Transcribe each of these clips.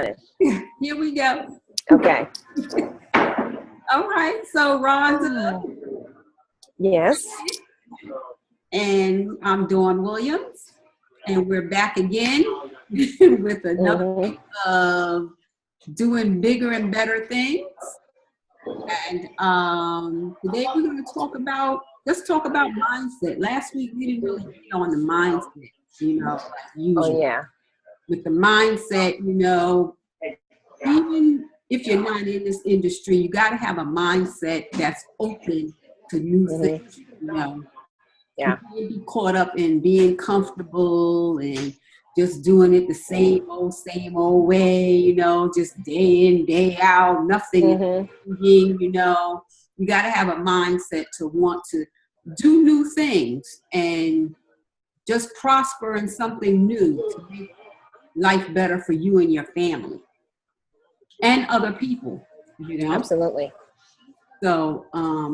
Here we go. Okay. All right. So Rhonda. Yes. And I'm Dawn Williams. And we're back again with another week of doing bigger and better things. And today we're going to let's talk about mindset. Last week we didn't really hit on the mindset, like usually. Oh, yeah. With the mindset, even if you're not in this industry, you got to have a mindset that's open to new things, Yeah. You can't be caught up in being comfortable and just doing it the same old way, just day in, day out, nothing, you got to have a mindset to want to do new things and just prosper in something new to make life better for you and your family and other people, Absolutely. So,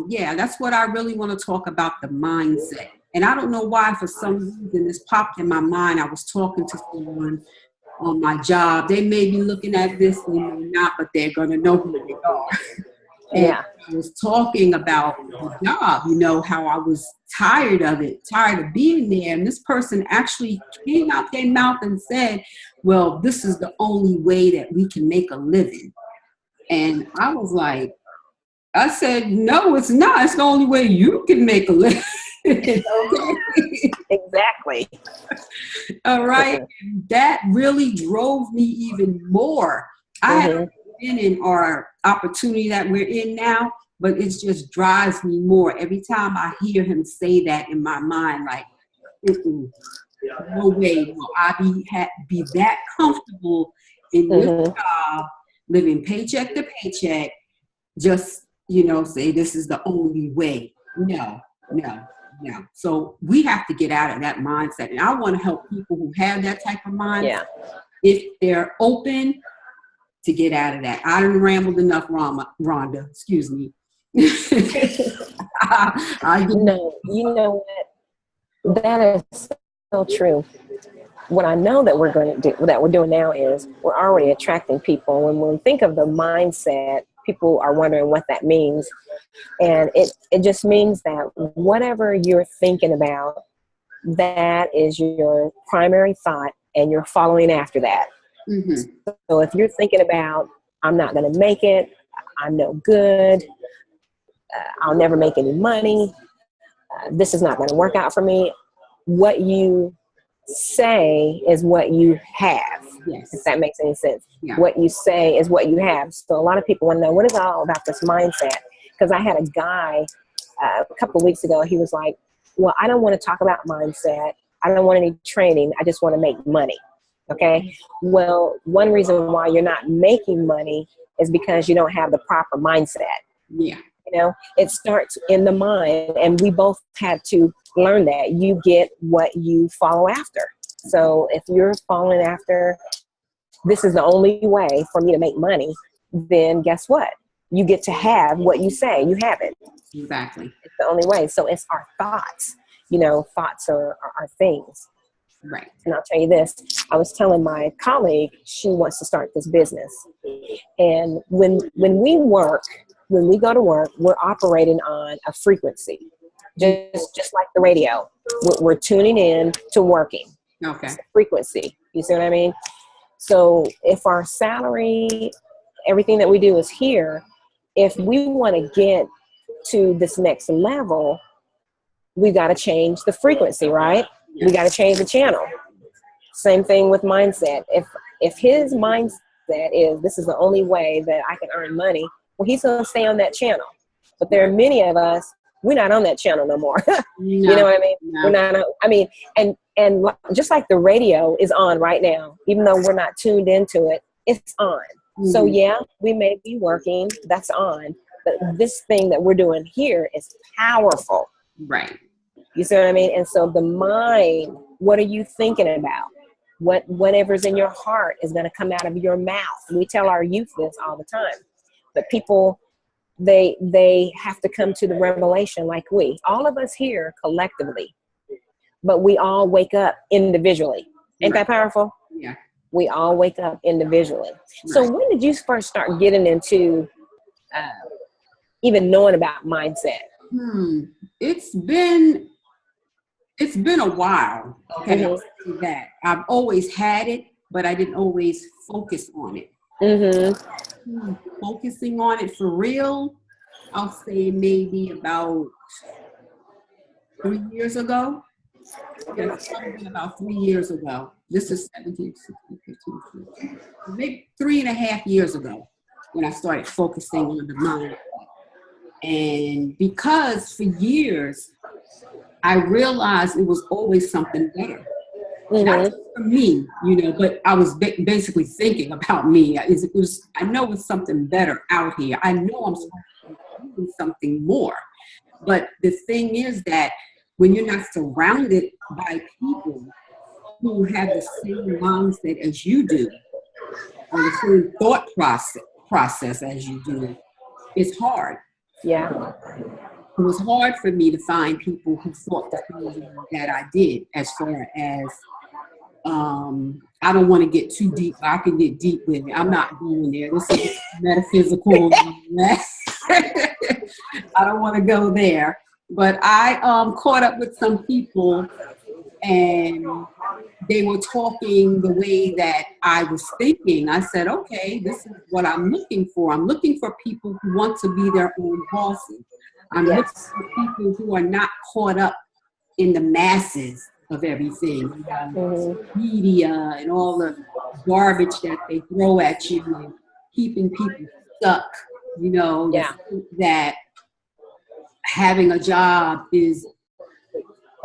that's what I really want to talk about, the mindset. And I don't know why, for some reason, this popped in my mind. I was talking to someone on my job. They may be looking at this, they may not, but they're going to know who they are. And I was talking about the job, how I was tired of it, tired of being there. And this person actually came out their mouth and said, well, this is the only way that we can make a living. And I was like, I said, no, it's not. It's the only way you can make a living. Exactly. All right. That really drove me even more. I haven't been in our opportunity that we're in now, but it just drives me more. Every time I hear him say that in my mind, like, no way will I be that comfortable in this job, living paycheck to paycheck, just, say this is the only way. No. So we have to get out of that mindset. And I want to help people who have that type of mindset, if they're open to get out of that. I done rambled enough, Rhonda. Excuse me. No, you know what? That is so true. What I know that we're going to do, that we're doing now, is we're already attracting people. And when we think of the mindset, people are wondering what that means. And it just means that whatever you're thinking about, that is your primary thought, and you're following after that. So if you're thinking about, I'm not going to make it, I'm no good, I'll never make any money, this is not going to work out for me, what you say is what you have. Yes. If that makes any sense. Yeah. What you say is what you have. So a lot of people want to know, what is all about this mindset? Because I had a guy a couple of weeks ago, he was like, well, I don't want to talk about mindset. I don't want any training. I just want to make money. Okay. Well, one reason why you're not making money is because you don't have the proper mindset. Yeah. It starts in the mind, and we both had to learn that you get what you follow after. So if you're following after, this is the only way for me to make money, then guess what? You get to have what you say. You have it. Exactly. It's the only way. So it's our thoughts. Thoughts are things. Right. And I'll tell you this. I was telling my colleague, she wants to start this business. And when we go to work, we're operating on a frequency, just like the radio. We're tuning in to working. Okay. It's a frequency. You see what I mean? So if our salary, everything that we do is here, if we want to get to this next level, we got to change the frequency, right? Yes. We got to change the channel. Same thing with mindset. If his mindset is, this is the only way that I can earn money, well, he's going to stay on that channel. But there are many of us, we're not on that channel no more. You know what I mean? No. We're not on, and just like the radio is on right now, even though we're not tuned into it, it's on. So yeah, we may be working, that's on, but this thing that we're doing here is powerful. Right. You see what I mean? And so the mind, what are you thinking about? Whatever's in your heart is going to come out of your mouth. We tell our youth this all the time, but people, they have to come to the revelation, like all of us here collectively, but we all wake up individually. Ain't that powerful? Yeah. We all wake up individually. So when did you first start getting into even knowing about mindset? It's been a while. Okay, I'll say that. I've always had it, but I didn't always focus on it. Focusing on it for real, I'll say maybe about 3 years ago. Yeah, it's probably been about 3 years ago. This is 17, 16, 15, 16, maybe 3.5 years ago when I started focusing on the mind. And because for years, I realized it was always something better. Not just for me, but I was basically thinking about me. I know it's something better out here. I know I'm supposed to be doing something more. But the thing is that when you're not surrounded by people who have the same mindset as you do, or the same thought process as you do, it's hard. Yeah. It was hard for me to find people who thought the same way that I did, as far as, I don't want to get too deep. I can get deep with it. I'm not going there. This is metaphysical. I don't want to go there. But I caught up with some people, and they were talking the way that I was thinking. I said, okay, this is what I'm looking for. I'm looking for people who want to be their own bosses. I'm looking for people who are not caught up in the masses of everything, media and all the garbage that they throw at you and keeping people stuck, that having a job is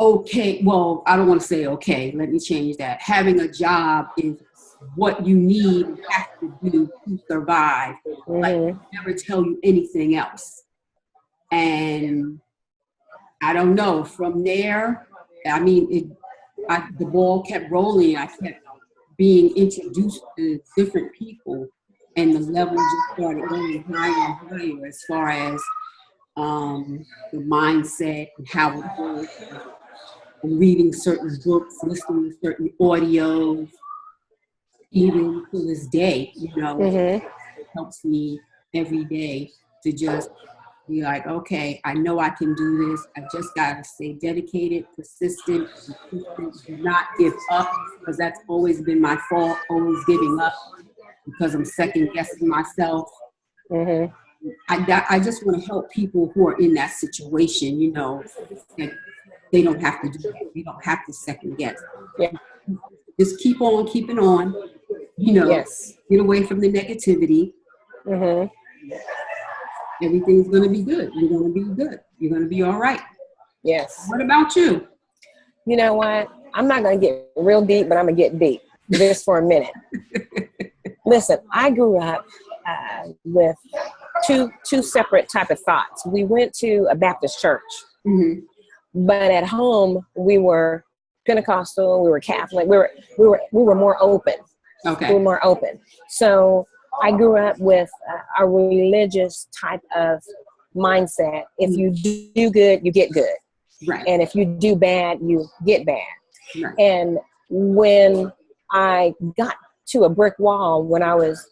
okay. Well, I don't want to say okay. Let me change that. Having a job is what you need and have to do to survive. But they never tell you anything else. And I don't know. From there, I mean, the ball kept rolling. I kept being introduced to different people, and the level just started going higher and higher as far as the mindset and how it works. I'm reading certain books, listening to certain audios, even to this day, it helps me every day to just be like, okay, I know I can do this. I just got to stay dedicated, persistent, do not give up, because that's always been my fault, always giving up because I'm second guessing myself. I just want to help people who are in that situation, that they don't have to do that. They don't have to second guess. Yeah. Just keep on keeping on, get away from the negativity. Everything's going to be good. You're going to be good. You're going to be all right. Yes. What about you? You know what? I'm not going to get real deep, but I'm going to get deep just for a minute. Listen, I grew up with two separate type of thoughts. We went to a Baptist church, but at home we were Pentecostal, we were Catholic, we were more open. Okay. We were more open. So I grew up with a religious type of mindset. If you do good, you get good. Right. And if you do bad, you get bad. Right. And when I got to a brick wall, when I was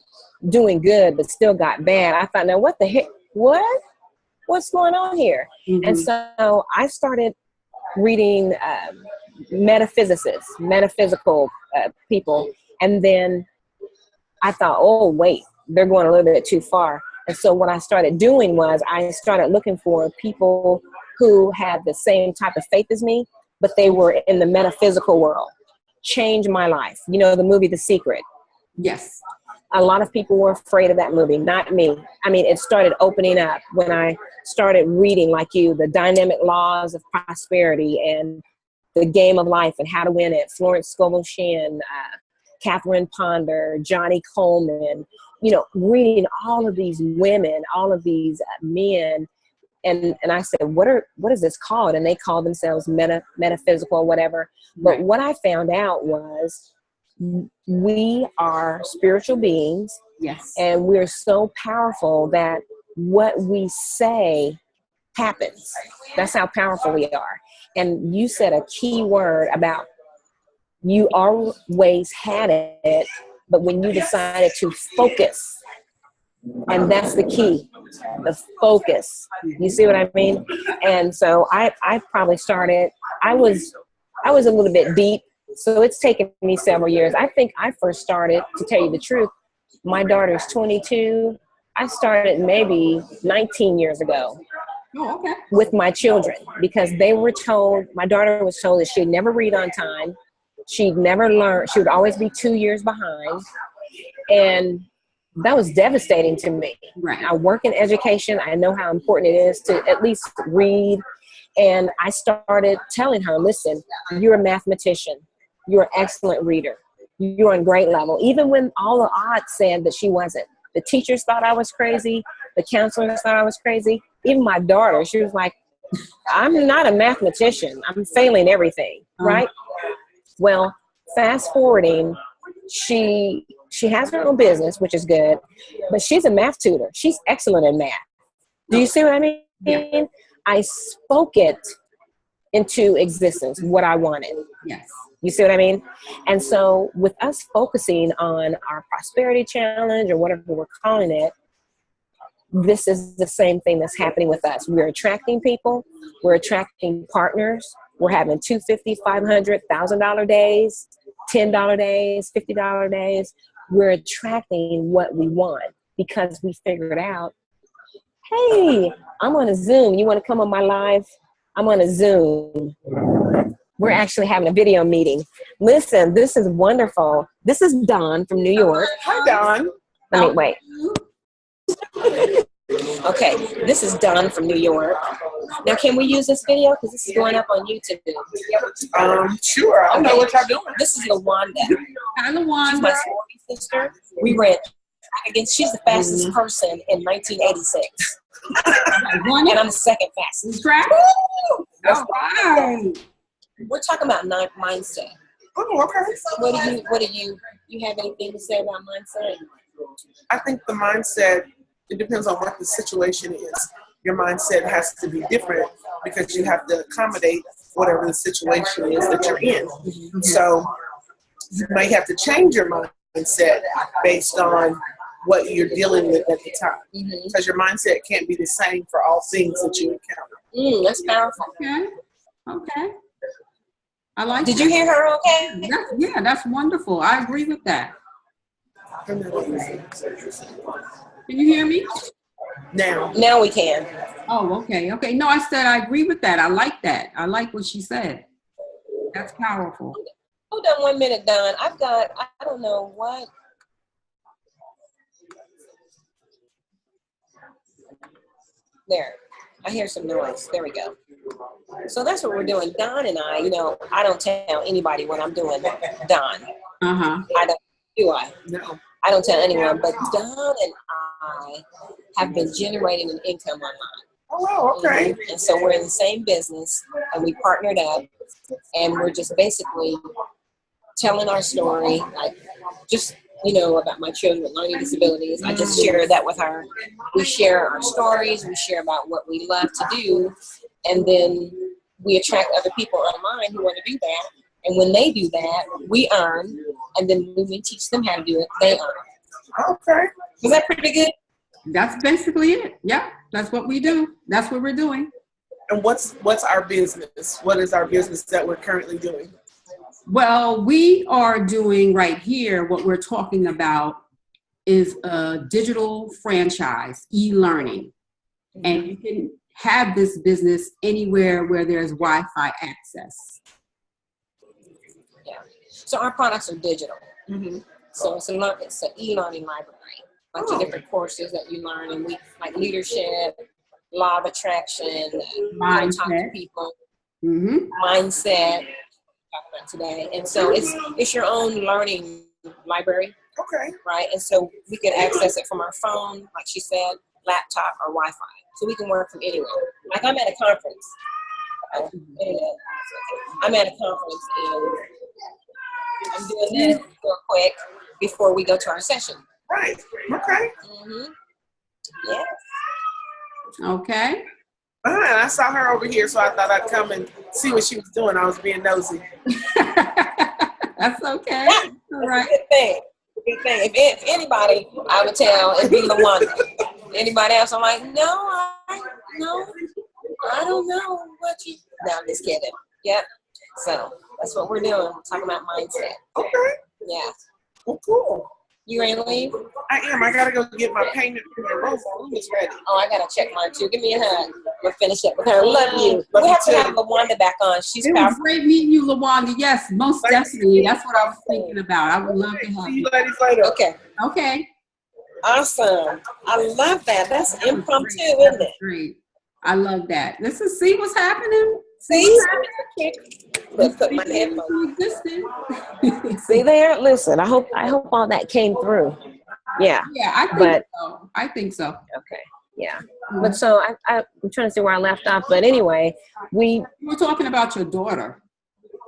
doing good but still got bad, I thought, now what the heck? What's going on here? And so I started reading metaphysical people. And then I thought, oh, wait, they're going a little bit too far. And so what I started doing was I started looking for people who had the same type of faith as me, but they were in the metaphysical world. Changed my life. The movie The Secret. Yes. A lot of people were afraid of that movie, not me. I mean, it started opening up when I started reading, like you, the dynamic laws of prosperity and the game of life and how to win it. Florence Scovel Shinn, Catherine Ponder, Johnny Coleman, reading all of these women, all of these men. And I said, what is this called? And they call themselves metaphysical or whatever. But what I found out was we are spiritual beings. Yes. And we're so powerful that what we say happens. That's how powerful we are. And you said a key word about You always had it, but when you decided to focus, and that's the key, the focus. You see what I mean? And so I probably started, I was a little bit deep, so it's taken me several years. I think I first started, to tell you the truth, my daughter's 22. I started maybe 19 years ago. Oh, okay. With my children, because they were told, my daughter was told that she'd never read on time. She'd never learn. She would always be 2 years behind. And that was devastating to me. Right. I work in education. I know how important it is to at least read. And I started telling her, listen, you're a mathematician. You're an excellent reader. You're on grade level. Even when all the odds said that she wasn't. The teachers thought I was crazy. The counselors thought I was crazy. Even my daughter, she was like, I'm not a mathematician. I'm failing everything, right? Well, fast forwarding, she has her own business, which is good, but she's a math tutor. She's excellent in math. Do you see what I mean? Yeah. I spoke it into existence, what I wanted. Yes. You see what I mean? And so with us focusing on our prosperity challenge or whatever we're calling it, this is the same thing that's happening with us. We're attracting people. We're attracting partners. We're having $250, $500, $1,000 days, $10 days, $50 days. We're attracting what we want because we figured out, hey, I'm on a Zoom. You want to come on my live? I'm on a Zoom. We're actually having a video meeting. Listen, this is wonderful. This is Dawn from New York. Hi, Dawn. Let me wait. Okay, this is Dawn from New York. Now, can we use this video? Because this is going up on YouTube. Sure. I don't know what y'all doing. This is Rhonda. Hi, She's Rhonda. my sorority sister. We ran against, she's the fastest person in 1986. And I'm the second fastest. Track. All right. We're talking about mindset. Oh, okay. What do you have anything to say about mindset? I think the mindset, it depends on what the situation is. Your mindset has to be different because you have to accommodate whatever the situation is that you're in. Mm-hmm. So you may have to change your mindset based on what you're dealing with at the time. Because your mindset can't be the same for all things that you encounter. That's powerful. Okay. Okay. I like Did that. you hear her okay? That's wonderful. I agree with that. Now Can you hear me? Now we can. Oh, okay. Okay. No, I said I agree with that. I like that. I like what she said. That's powerful. Hold on 1 minute, Don. I don't know what. There. I hear some noise. There we go. So that's what we're doing. Don and I, I don't tell anybody what I'm doing, Don. I don't, do I? No. I don't tell anyone, but Don and I have been generating an income online. Oh, wow, okay. And so we're in the same business, and we partnered up, and we're just basically telling our story, like just, about my children with learning disabilities. I just share that with her. We share our stories. We share about what we love to do. And then we attract other people online who want to do that. And when they do that, we earn. And then when we teach them how to do it, they earn. Okay. Is that pretty good? That's basically it. Yeah, that's what we do. That's what we're doing. And what's our business? What is our business that we're currently doing? Well, we are doing right here, what we're talking about is a digital franchise, e-learning. And you can have this business anywhere where there's Wi-Fi access. Yeah. So our products are digital. Mm-hmm. So it's an e-learning library. A bunch of different courses that you learn, and we like leadership, law of attraction, how to talk to people, mindset. About today, and so it's your own learning library. Okay. Right, and so we can access it from our phone, like she said, laptop or Wi-Fi, so we can work from anywhere. Like I'm at a conference. I'm at a conference, and I'm doing this real quick before we go to our session. Right. Okay. Yeah. Okay. And I saw her over here, so I thought I'd come and see what she was doing. I was being nosy. That's okay. All right. Good thing. Good thing. If anybody, I would tell it'd be LaWanda. Anybody else? I'm like, no, I don't know what you. No, I'm just kidding. Yep. So that's what we're doing. We're talking about mindset. Okay. Yeah. Well, cool. You ready to leave? I am. I gotta go get my payment for my room. My room is ready. Oh, I gotta check mine too. Give me a hug. We'll finish up with her. Love you. We have to have LaWanda back on. She's It was powerful. great meeting you, LaWanda. Yes, most definitely. That's what I was thinking about. I would love to have See you you. ladies later. Okay. Okay. Awesome. I love that. That's That was impromptu, great. isn't That was it? great. I love that. Let's just see what's happening. See? Let's put my headphones. See there? Listen, I hope all that came through. Yeah. Yeah, I think But- so. I think so. Okay. Yeah. But so I'm trying to see where I left off. But anyway, You were talking about your daughter.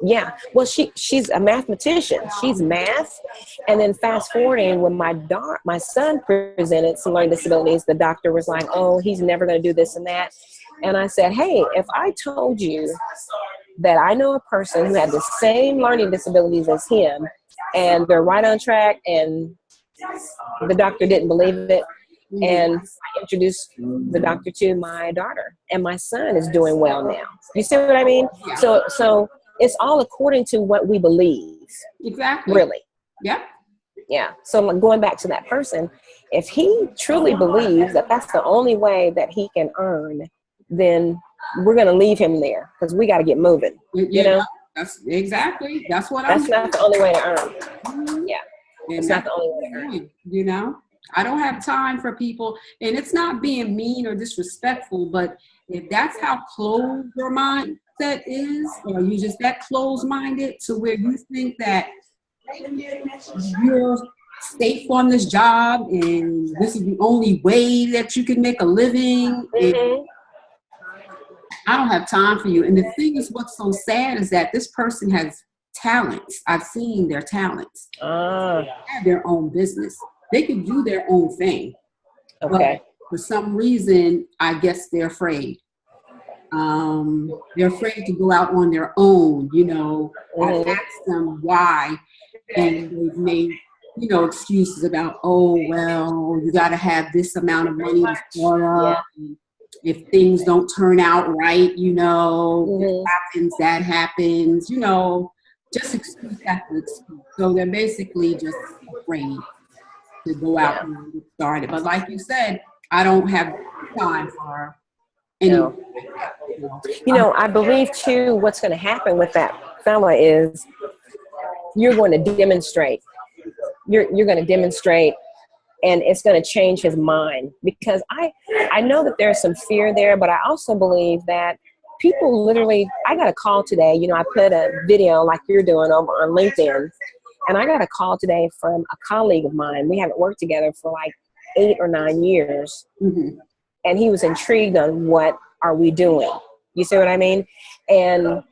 yeah. Well, she's a mathematician. She's math. And then fast forwarding, when my son presented some learning disabilities, the doctor was like, oh, he's never going to do this and that. And I said, hey, if I told you that I know a person who had the same learning disabilities as him, and they're right on track, and the doctor didn't believe it, and I introduced the doctor to my daughter, and my son is doing well now. You see what I mean? Yeah. So it's all according to what we believe, Exactly. really. Yep. Yeah. So like going back to that person, if he truly believes that that's the only way that he can earn, then we're going to leave him there because we got to get moving. You know? That's exactly. That's what That's I'm not the only way to earn. Yeah. And It's not the only way to earn. You know, I don't have time for people, and it's not being mean or disrespectful, but if that's how closed your mindset is, or you just that closed-minded to where you think that you're safe on this job and this is the only way that you can make a living, and I don't have time for you. And the thing is, what's so sad is that this person has talents. I've seen their talents. They have their own business. They could do their own thing. Okay. But for some reason, I guess they're afraid. They're afraid to go out on their own, you know. I asked them why, and they've made, you know, excuses about, oh, well, you got to have this amount of money to start up. Yeah. If things don't turn out right, you know, this happens, that happens, you know, just excuse after excuse. So they're basically just afraid to go out and get started. But like you said, I don't have time for anything. You know, I believe too, what's going to happen with that fella is you're going to demonstrate. You're going to demonstrate, and it's going to change his mind, because I know that there's some fear there, but I also believe that people literally, I got a call today, you know, I put a video like you're doing over on LinkedIn, and I got a call today from a colleague of mine. We haven't worked together for like 8 or 9 years. And he was intrigued on what are we doing? You see what I mean? And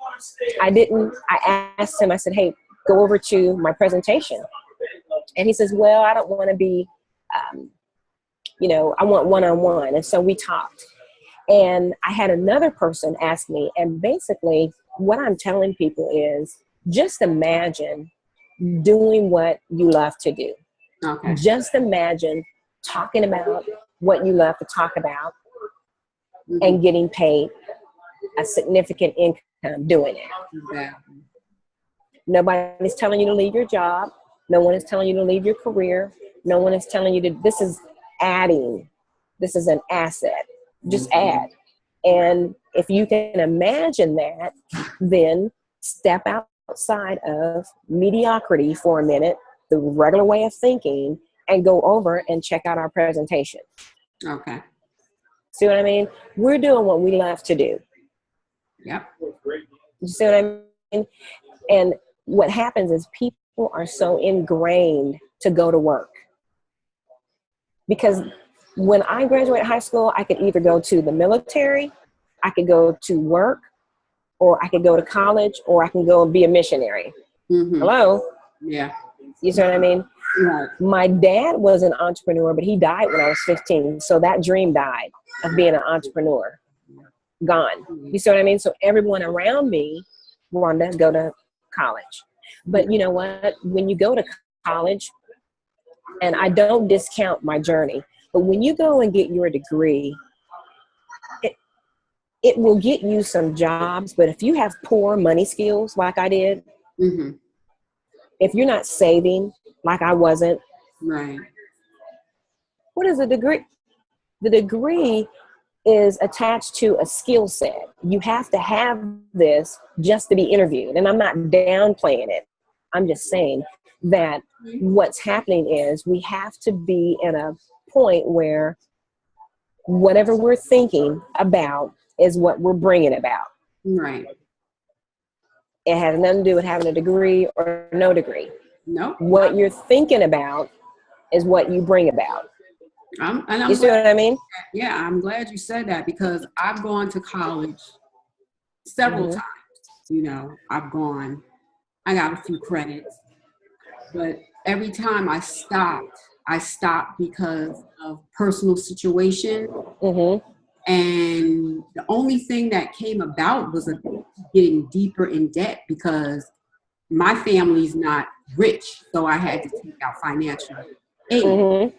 I asked him, I said, hey, go over to my presentation. And he says, well, I don't want to be, you know, I want one-on-one. And so we talked. And I had another person ask me, and basically what I'm telling people is just imagine doing what you love to do. Okay. Just imagine talking about what you love to talk about and getting paid a significant income doing it. Exactly. Nobody's telling you to leave your job. No one is telling you to leave your career. No one is telling you to, this is adding. This is an asset. Just add. And if you can imagine that, then step outside of mediocrity for a minute, the regular way of thinking, and go over and check out our presentation. Okay. See what I mean? We're doing what we love to do. Yep. You see what I mean? And what happens is people are so ingrained to go to work. Because when I graduated high school, I could either go to the military, I could go to work, or I could go to college, or I can go and be a missionary. Hello? Yeah. You see what I mean? Right. My dad was an entrepreneur, but he died when I was 15. So that dream died of being an entrepreneur. Gone. You see what I mean? So everyone around me, Rhonda, go to college. But you know what? When you go to college, and I don't discount my journey, but when you go and get your degree, it will get you some jobs. But if you have poor money skills like I did, Mm-hmm. if you're not saving like I wasn't, Right. what is a degree? The degree is attached to a skill set. You have to have this just to be interviewed. And I'm not downplaying it. I'm just saying that what's happening is we have to be in a point where whatever we're thinking about is what we're bringing about. Right. It has nothing to do with having a degree or no degree. No. What you're thinking about is what you bring about. I'm You see what I mean? Yeah, I'm glad you said that because I've gone to college several times. You know, I got a few credits, but every time I stopped because of personal situation. Mm-hmm. And the only thing that came about was getting deeper in debt because my family's not rich, so I had to take out financial aid. Mm-hmm.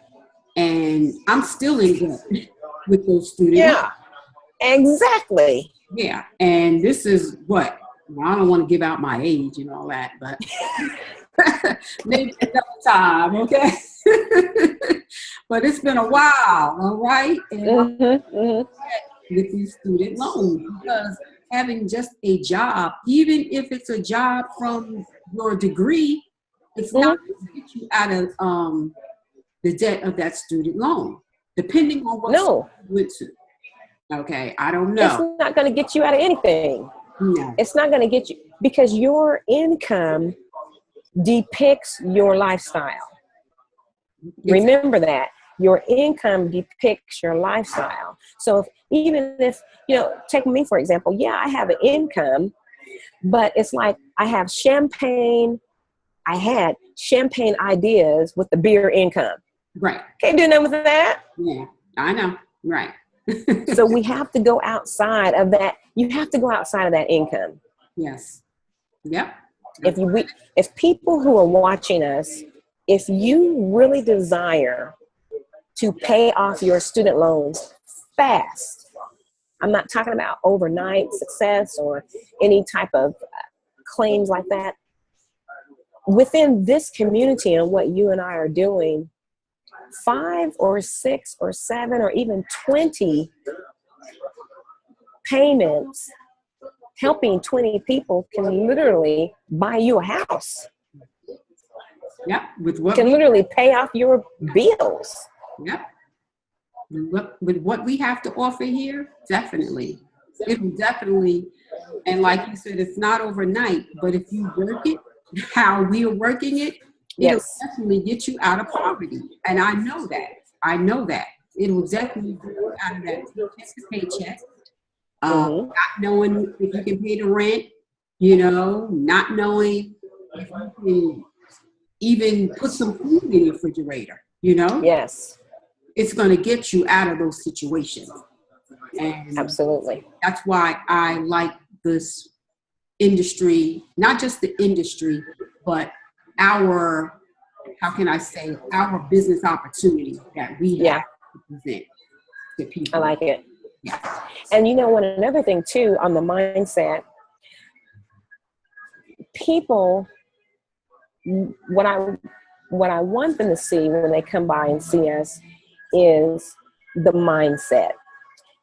And I'm still in debt with those students. Yeah, exactly. Yeah, and this is what, well, I don't want to give out my age and all that, but maybe another time, okay? But it's been a while, all right? And with these student loans, because having just a job, even if it's a job from your degree, it's not going to get you out of the debt of that student loan, depending on what you went to. Okay, I don't know. It's not going to get you out of anything. No. It's not going to get you, because your income depicts your lifestyle. Remember that. Your income depicts your lifestyle. So even if, take me for example, yeah, I have an income, but it's like I had champagne ideas with the beer income. Right. Can't do nothing with that. Yeah, I know. Right. So we have to go outside of that. You have to go outside of that income. Yes. Yep. If people who are watching us, if you really desire to pay off your student loans fast, I'm not talking about overnight success or any type of claims like that. Within this community and what you and I are doing, 5 or 6 or 7 or even 20 payments helping 20 people can literally buy you a house. Yep. Can literally pay off your bills. Yep. With what we have to offer here, definitely. It will definitely, and like you said, it's not overnight, but if you work it how we are working it, it'll definitely get you out of poverty. And I know that. It will definitely get you out of that paycheck. Not knowing if you can pay the rent, not knowing if you can even put some food in your refrigerator, Yes. It's going to get you out of those situations. And absolutely. That's why I like this industry, not just the industry, but our business opportunity that we have to present to people. I like it. Yeah. And another thing too, on the mindset, people, what I want them to see when they come by and see us is the mindset,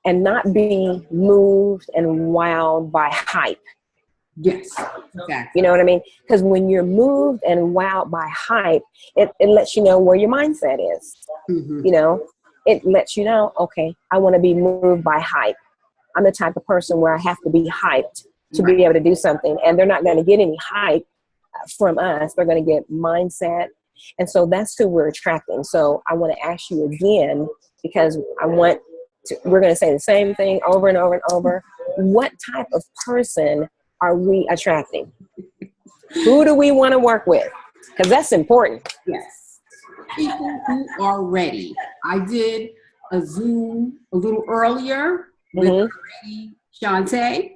and not be moved and wowed by hype. Yes, exactly. You know what I mean? Because when you're moved and wowed by hype, it lets you know where your mindset is. Mm-hmm. It lets you know, okay, I want to be moved by hype. I'm the type of person where I have to be hyped to be able to do something. And they're not going to get any hype from us. They're going to get mindset. And so that's who we're attracting. So I want to ask you again, because we're going to say the same thing over and over and over. What type of person are we attracting? Who do we want to work with? Because that's important. Yes. People who are ready. I did a Zoom a little earlier with Shantae,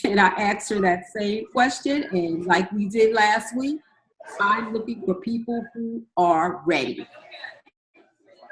and I asked her that same question. And like we did last week, I'm looking for people who are ready.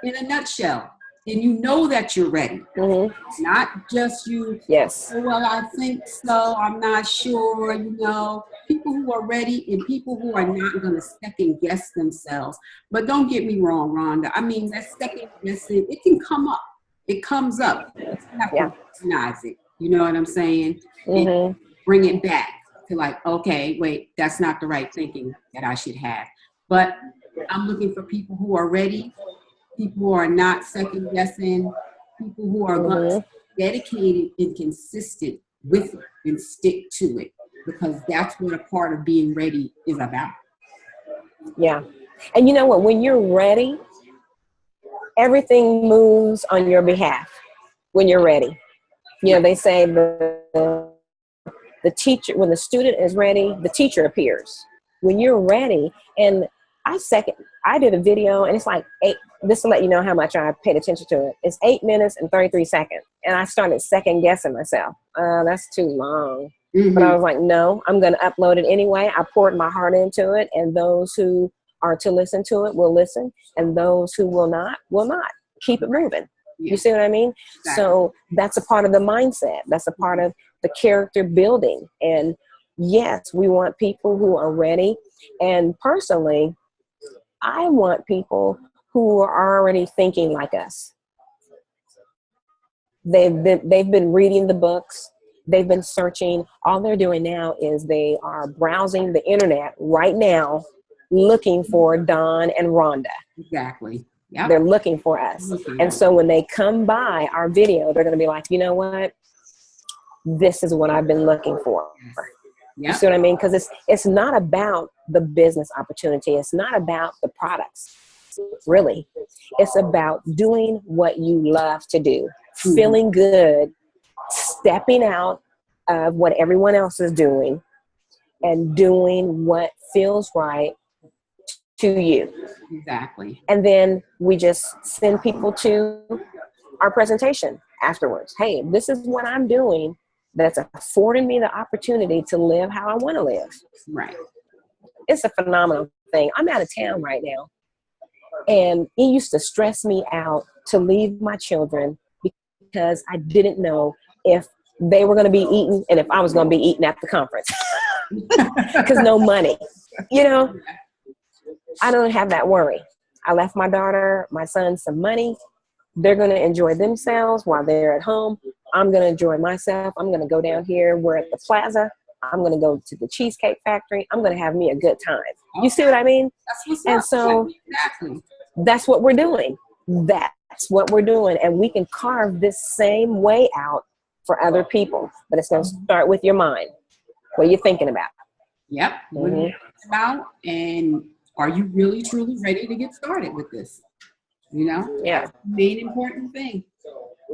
In a nutshell. And you know that you're ready. Mm-hmm. Not just you, Yes. oh, well, I think so, I'm not sure, you know. People who are ready and people who are not going to second guess themselves. But don't get me wrong, Rhonda. I mean, that second guessing, it can come up. It comes up. You have to recognize it. You know what I'm saying? And bring it back to like, okay, wait, that's not the right thinking that I should have. But I'm looking for people who are ready, people who are not second guessing, people who are going to be dedicated and consistent with it and stick to it, because that's what a part of being ready is about. Yeah. And you know what? When you're ready, everything moves on your behalf when you're ready. You know, they say the teacher, when the student is ready, the teacher appears. When you're ready, and I did a video, and it's like this to let you know how much I paid attention to it. It's 8 minutes and 33 seconds. And I started second guessing myself. That's too long. But I was like, no, I'm going to upload it anyway. I poured my heart into it, and those who are to listen to it will listen, and those who will not. Keep it moving. You see what I mean? Exactly. So that's a part of the mindset. That's a part of the character building. And yes, we want people who are ready. And personally, I want people who are already thinking like us. They've been reading the books. They've been searching. All they're doing now is they are browsing the internet right now, looking for Don and Rhonda. Exactly. Yep. They're looking for us. And so when they come by our video, they're going to be like, you know what? This is what I've been looking for. Yep. You see what I mean? Because it's not about the business opportunity. It's not about the products, really. It's about doing what you love to do, feeling good, stepping out of what everyone else is doing, and doing what feels right to you. Exactly. And then we just send people to our presentation afterwards. Hey, this is what I'm doing that's affording me the opportunity to live how I want to live. Right. It's a phenomenal thing. I'm out of town right now. And it used to stress me out to leave my children because I didn't know if they were going to be eaten and if I was going to be eaten at the conference. Because no money, you know. I don't have that worry. I left my daughter, my son some money. They're going to enjoy themselves while they're at home. I'm going to enjoy myself. I'm going to go down here. We're at the plaza. I'm going to go to the Cheesecake Factory. I'm going to have me a good time. You see what I mean? That's what's and up. so Exactly. That's what we're doing. That's what we're doing. And we can carve this same way out for other people. But it's going to start with your mind. What are you thinking about? Yep. What are you thinking about? And are you really, truly ready to get started with this? You know? Yeah. That's the main important thing.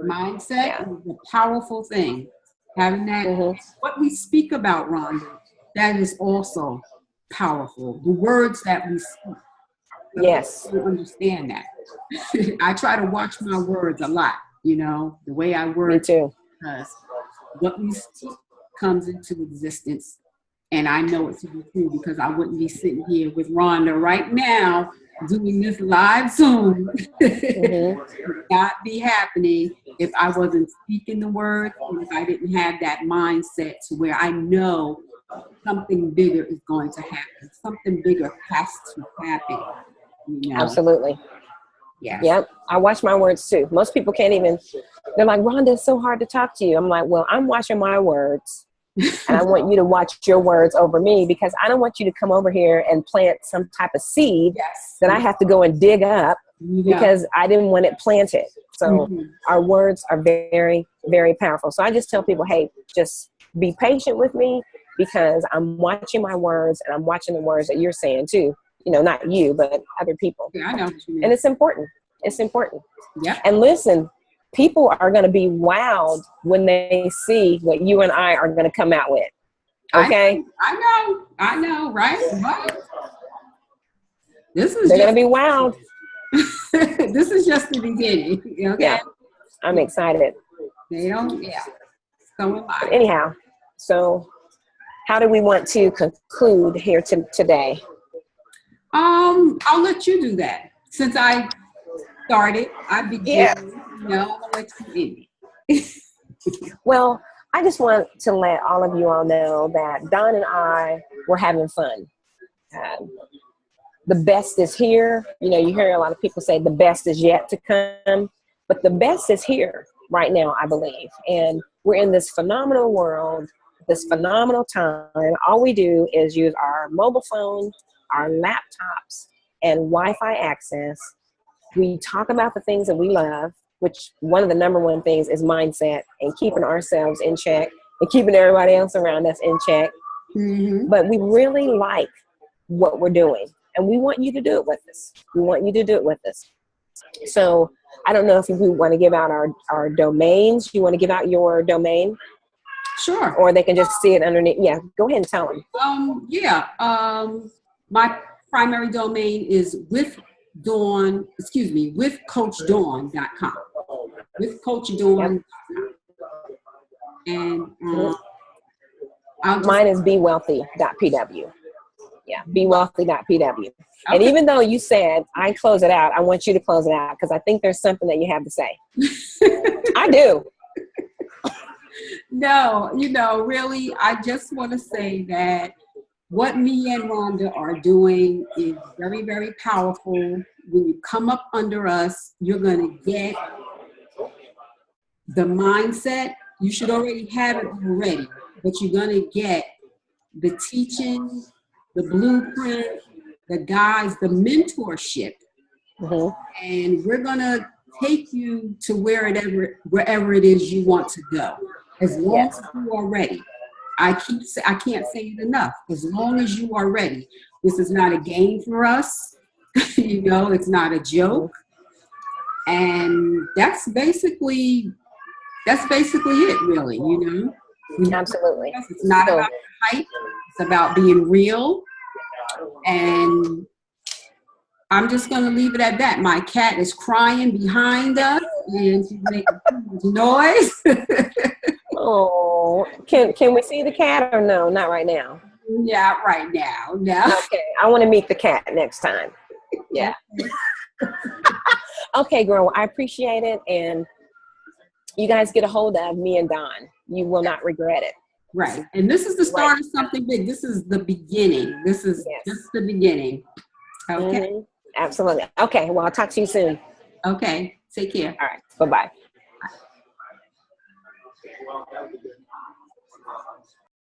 Mindset is a powerful thing. Having that, what we speak about, Rhonda, that is also powerful. The words that we speak. Yes. I understand that. I try to watch my words a lot, you know, the way I word. Me too. Because what we speak comes into existence. And I know it to be true because I wouldn't be sitting here with Rhonda right now doing this live Zoom. It would not be happening if I wasn't speaking the words and if I didn't have that mindset to where I know something bigger is going to happen. Something bigger has to happen. You know? Absolutely. Yes. Yep. I watch my words too. Most people can't even, they're like, Rhonda, it's so hard to talk to you. I'm like, well, I'm watching my words. And I want you to watch your words over me because I don't want you to come over here and plant some type of seed that I have to go and dig up because I didn't want it planted. So our words are very, very powerful. So I just tell people, hey, just be patient with me because I'm watching my words and I'm watching the words that you're saying too. You know, not you, but other people. Yeah, I know what you mean. And it's important. It's important. Yeah. And listen, people are going to be wowed when they see what you and I are going to come out with. Okay? I know, right? They're going to be wowed. This is just the beginning. Okay? Yeah. I'm excited. They don't, So am I. But anyhow, So how do we want to conclude here today? I'll let you do that. Since I started, I began, Yeah. I'll let you end it. Well, I just want to let all of you all know that Don and I were having fun. The best is here. You know, you hear a lot of people say the best is yet to come, but the best is here right now, I believe. And we're in this phenomenal world, this phenomenal time. All we do is use our mobile phone, our laptops, and Wi-Fi access. We talk about the things that we love, which one of the number one things is mindset and keeping ourselves in check and keeping everybody else around us in check. Mm-hmm. But we really like what we're doing, and we want you to do it with us. We want you to do it with us. So I don't know if we want to give out our domains. You want to give out your domain? Sure. Or they can just see it underneath. Yeah, go ahead and tell them. My primary domain is withcoachdawn.com. Withcoachdawn.com. And mine is bewealthy.pw. Yeah, bewealthy.pw. And okay. even though you said I close it out, I want you to close it out because I think there's something that you have to say. I do. No, really, I just want to say that what me and Rhonda are doing is very, very powerful. When you come up under us, you're going to get the mindset. You should already have it already, but you're going to get the teaching, the blueprint, the guides, the mentorship. Mm-hmm. And we're going to take you to wherever it is you want to go. As long as you are ready. I can't say it enough. As long as you are ready. This is not a game for us. It's not a joke. And that's basically it, really, Absolutely. It's not about hype. It's about being real. And I'm just going to leave it at that. My cat is crying behind us and she's making too much noise. Oh, can we see the cat or no? Not right now. Yeah, right now. No. Okay, I want to meet the cat next time. Yeah. Okay, girl, I appreciate it. And you guys get a hold of me and Don. You will not regret it. Right. And this is the start of something big. This is the beginning. This is just the beginning. Okay. Mm-hmm. Absolutely. Okay, well, I'll talk to you soon. Okay. Take care. All right. Bye-bye. Bye.